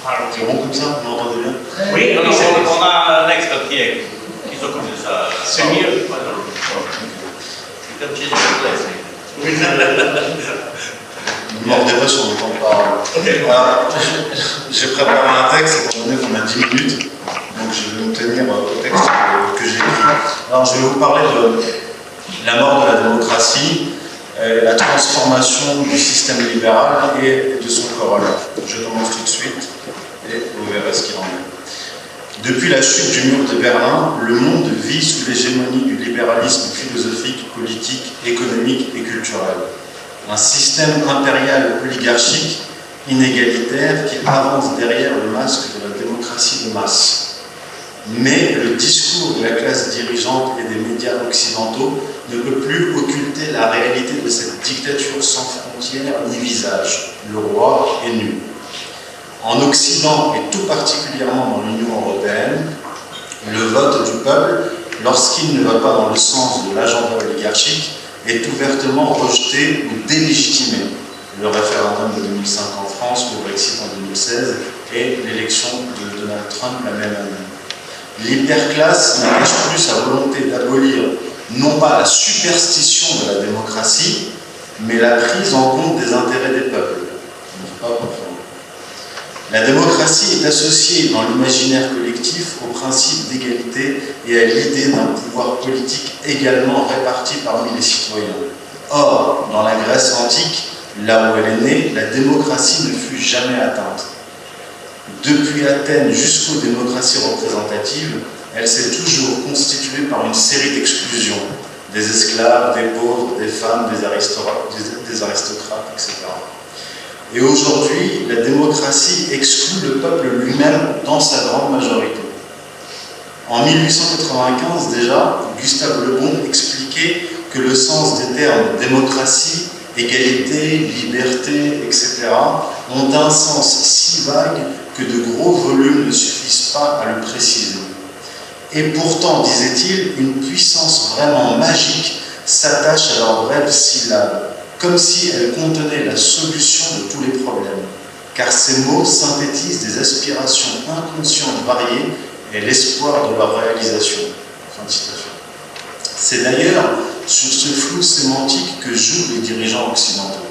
C'est bon comme ça? Vous m'entendez bien? Oui, on a un expert qui s'occupe de ça. C'est mieux. C'est comme chez les Ne mordez pas sur le temps de parole. Alors, j'ai préparé un texte, étant donné qu'on a 10 minutes, donc je vais me tenir au texte que j'ai écrit. Alors, je vais vous parler de la mort de la démocratie, la transformation du système libéral et de son corollaire. Je commence tout de suite et vous verrez ce qu'il en est. Depuis la chute du mur de Berlin, le monde vit sous l'hégémonie du libéralisme philosophique, politique, économique et culturel. Un système impérial oligarchique, inégalitaire, qui avance derrière le masque de la démocratie de masse. Mais le discours de la classe dirigeante et des médias occidentaux ne peut plus occulter la réalité de cette dictature sans frontières ni visage. Le roi est nu. En Occident, et tout particulièrement dans l'Union européenne, le vote du peuple, lorsqu'il ne va pas dans le sens de l'agenda oligarchique, est ouvertement rejeté ou délégitimé. Le référendum de 2005 en France, le Brexit en 2016 et l'élection de Donald Trump la même année. L'hyperclasse n'empêche plus sa volonté d'abolir non pas la superstition de la démocratie, mais la prise en compte des intérêts des peuples. Il ne faut pas confondre. La démocratie est associée dans l'imaginaire collectif au principe d'égalité et à l'idée d'un pouvoir politique également réparti parmi les citoyens. Or, dans la Grèce antique, là où elle est née, la démocratie ne fut jamais atteinte. Depuis Athènes jusqu'aux démocraties représentatives, elle s'est toujours constituée par une série d'exclusions, des esclaves, des pauvres, des femmes, des aristocrates, etc. Et aujourd'hui, la démocratie exclut le peuple lui-même dans sa grande majorité. En 1895 déjà, Gustave Le Bon expliquait que le sens des termes démocratie, égalité, liberté, etc. ont un sens si vague que de gros volumes ne suffisent pas à le préciser. Et pourtant, disait-il, une puissance vraiment magique s'attache à leurs brèves syllabes, comme si elle contenait la solution de tous les problèmes, car ces mots synthétisent des aspirations inconscientes variées et l'espoir de leur réalisation. Fin de citation. C'est d'ailleurs sur ce flou sémantique que jouent les dirigeants occidentaux.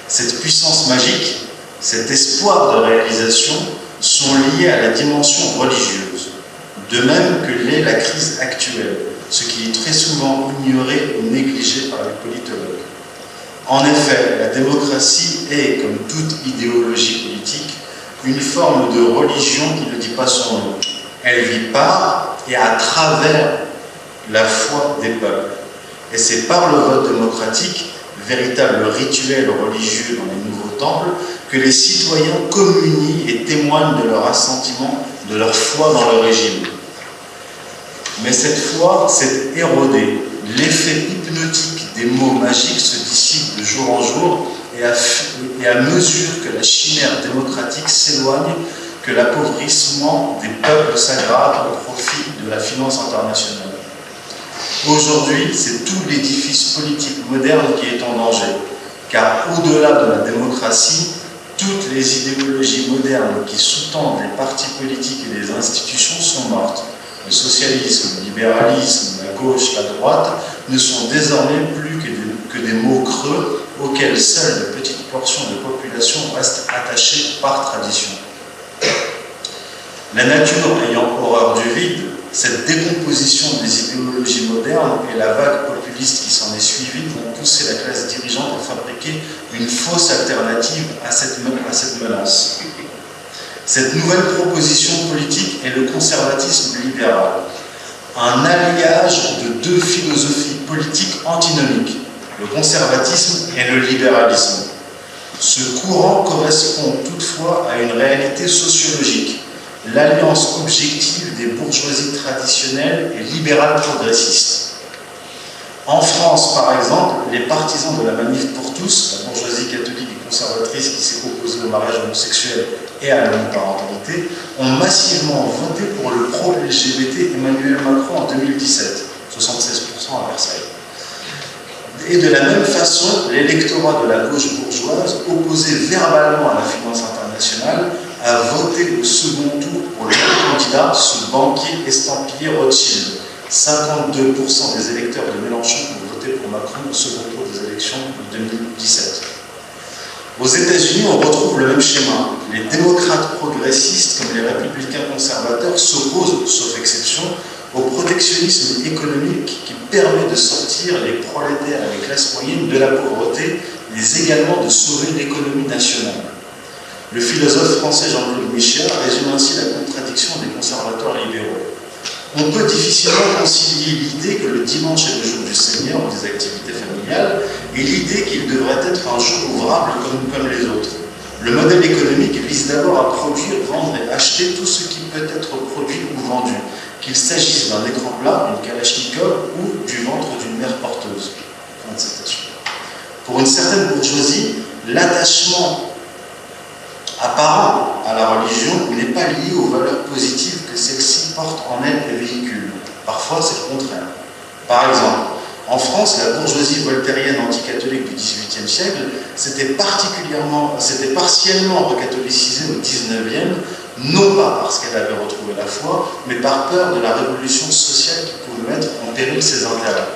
Cette puissance magique, cet espoir de réalisation sont liés à la dimension religieuse, de même que l'est la crise actuelle, ce qui est très souvent ignoré ou négligé par les politologues. En effet, la démocratie est, comme toute idéologie politique, une forme de religion qui ne dit pas son nom. Elle vit par et à travers la foi des peuples. Et c'est par le vote démocratique, véritable rituel religieux dans les nouveaux temples, que les citoyens communient et témoignent de leur assentiment, de leur foi dans le régime. Mais cette foi s'est érodée. L'effet hypnotique des mots magiques se dissipe de jour en jour et à mesure que la chimère démocratique s'éloigne, que l'appauvrissement des peuples s'aggrave au profit de la finance internationale. Aujourd'hui, c'est tout l'édifice politique moderne qui est en danger, car au-delà de la démocratie, toutes les idéologies modernes qui sous-tendent les partis politiques et les institutions sont mortes. Le socialisme, le libéralisme, la gauche, la droite ne sont désormais plus que des mots creux auxquels seules de petites portions de population restent attachées par tradition. La nature ayant horreur du vide, cette décomposition des idéologies modernes et la vague populiste qui s'en est suivie vont pousser la classe dirigeante à fabriquer une fausse alternative à cette menace. Cette nouvelle proposition politique est le conservatisme libéral, un alliage de deux philosophies politiques antinomiques, le conservatisme et le libéralisme. Ce courant correspond toutefois à une réalité sociologique, l'alliance objective des bourgeoisies traditionnelles et libérales progressistes. En France, par exemple, les partisans de la manif pour tous, la bourgeoisie catholique et conservatrice qui s'est opposée au mariage homosexuel et à l'homoparentalité, ont massivement voté pour le pro-LGBT Emmanuel Macron en 2017, 76% à Versailles. Et de la même façon, l'électorat de la gauche bourgeoise, opposé verbalement à la finance internationale, a voté au second tour pour le candidat, ce banquier estampillé Rothschild. 52% des électeurs de Mélenchon ont voté pour Macron au second tour des élections de 2017. Aux États-Unis, on retrouve le même schéma. Les démocrates progressistes, comme les républicains conservateurs, s'opposent, sauf exception, au protectionnisme économique qui permet de sortir les prolétaires et les classes moyennes de la pauvreté, mais également de sauver l'économie nationale. Le philosophe français Jean-Claude Michéa résume ainsi la contradiction des conservateurs libéraux. On peut difficilement concilier l'idée que le dimanche est le jour du Seigneur ou des activités familiales et l'idée qu'il devrait être un jour ouvrable comme les autres. Le modèle économique vise d'abord à produire, vendre et acheter tout ce qui peut être produit ou vendu, qu'il s'agisse d'un écran plat, d'une kalachnikov ou du ventre d'une mère porteuse. Fin de citation. Pour une certaine bourgeoisie, l'attachement apparent à la religion n'est pas lié aux valeurs positives que celle-ci porte en elle et véhicule. Parfois, c'est le contraire. Par exemple, en France, la bourgeoisie voltairienne anticatholique du XVIIIe siècle s'était partiellement recatholicisée au XIXe, non pas parce qu'elle avait retrouvé la foi, mais par peur de la révolution sociale qui pouvait mettre en péril ses intérêts.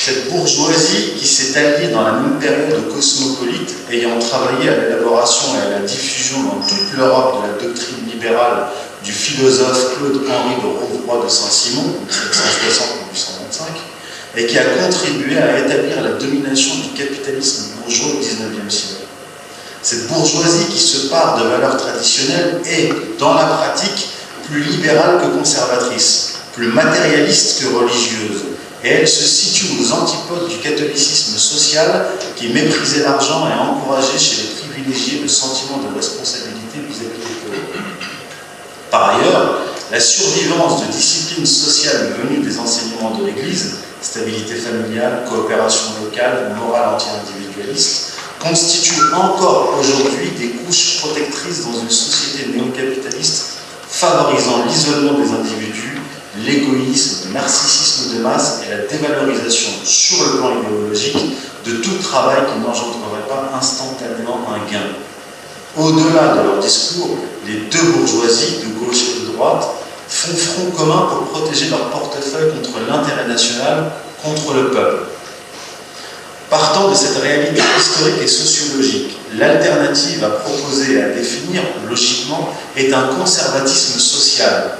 Cette bourgeoisie qui s'est alliée dans la même période aux cosmopolites, ayant travaillé à l'élaboration et à la diffusion dans toute l'Europe de la doctrine libérale du philosophe Claude-Henri de Rouvroy de Saint-Simon, 1760-1825, et qui a contribué à établir la domination du capitalisme bourgeois au XIXe siècle. Cette bourgeoisie qui se part de valeurs traditionnelles est, dans la pratique, plus libérale que conservatrice, plus matérialiste que religieuse, et elle se situe aux antipodes du catholicisme social qui méprisait l'argent et encourageait chez les privilégiés le sentiment de responsabilité vis-à-vis des pauvres. Par ailleurs, la survivance de disciplines sociales venues des enseignements de l'Église, stabilité familiale, coopération locale, morale anti-individualiste, constitue encore aujourd'hui des couches protectrices dans une société néocapitaliste favorisant l'isolement des individus, l'égoïsme, le narcissisme de masse et la dévalorisation sur le plan idéologique de tout travail qui n'engendrerait pas instantanément un gain. Au-delà de leur discours, les deux bourgeoisies, de gauche et de droite, font front commun pour protéger leur portefeuille contre l'intérêt national, contre le peuple. Partant de cette réalité historique et sociologique, l'alternative à proposer et à définir, logiquement, est un conservatisme social,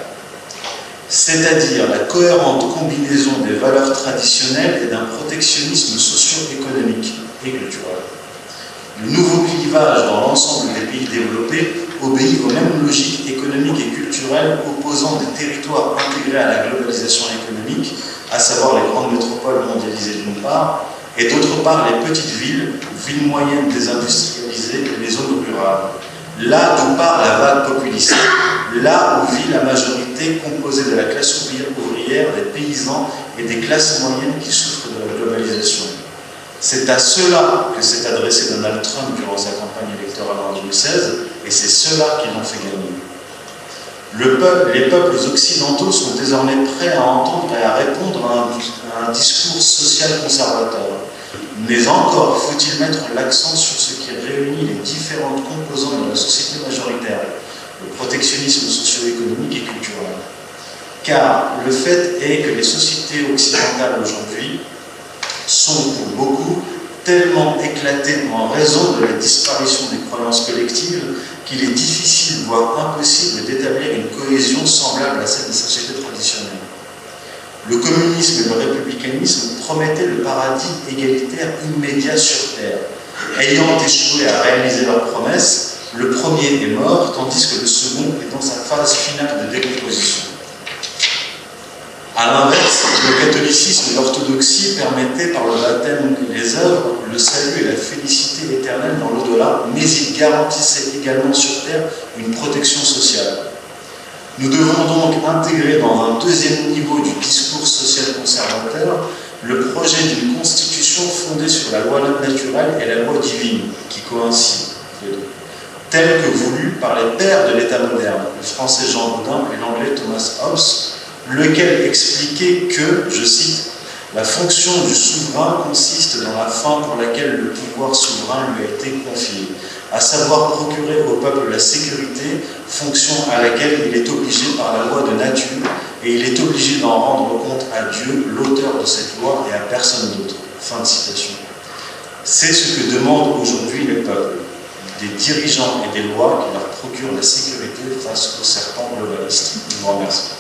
c'est-à-dire la cohérente combinaison des valeurs traditionnelles et d'un protectionnisme socio-économique et culturel. Le nouveau clivage dans l'ensemble des pays développés obéit aux mêmes logiques économiques et culturelles opposant des territoires intégrés à la globalisation économique, à savoir les grandes métropoles mondialisées d'une part, et d'autre part les petites villes, villes moyennes désindustrialisées et les zones rurales. Là d'où part la vague populiste, là où vit la majorité composée de la classe ouvrière, des paysans et des classes moyennes qui souffrent de la globalisation. C'est à ceux-là que s'est adressé Donald Trump durant sa campagne électorale en 2016, et c'est ceux-là qui l'ont fait gagner. Les peuples occidentaux sont désormais prêts à entendre et à répondre à un discours social conservateur. Mais encore faut-il mettre l'accent sur ce qui réunit les différentes composantes de la société majoritaire, le protectionnisme socio-économique et culturel. Car le fait est que les sociétés occidentales aujourd'hui sont pour beaucoup tellement éclatées en raison de la disparition des croyances collectives qu'il est difficile, voire impossible, d'établir une cohésion semblable à celle des sociétés traditionnelles. Le communisme et le républicanisme promettaient le paradis égalitaire immédiat sur Terre. Ayant échoué à réaliser leurs promesses, le premier est mort, tandis que le second est dans sa phase finale de décomposition. A l'inverse, le catholicisme et l'orthodoxie permettaient par le baptême et les œuvres le salut et la félicité éternelle dans l'au-delà, mais ils garantissaient également sur Terre une protection sociale. Nous devons donc intégrer dans un deuxième niveau du discours social conservateur le projet d'une constitution fondée sur la loi naturelle et la loi divine, qui coïncident, telle que voulue par les pères de l'État moderne, le français Jean Bodin et l'anglais Thomas Hobbes, lequel expliquait que, je cite, « La fonction du souverain consiste dans la fin pour laquelle le pouvoir souverain lui a été confié, à savoir procurer au peuple la sécurité, fonction à laquelle il est obligé par la loi de nature, et il est obligé d'en rendre compte à Dieu, l'auteur de cette loi, et à personne d'autre. Fin de citation. C'est ce que demandent aujourd'hui les peuples, des dirigeants et des lois qui leur procurent la sécurité face aux serpents globalistes. Je vous remercie.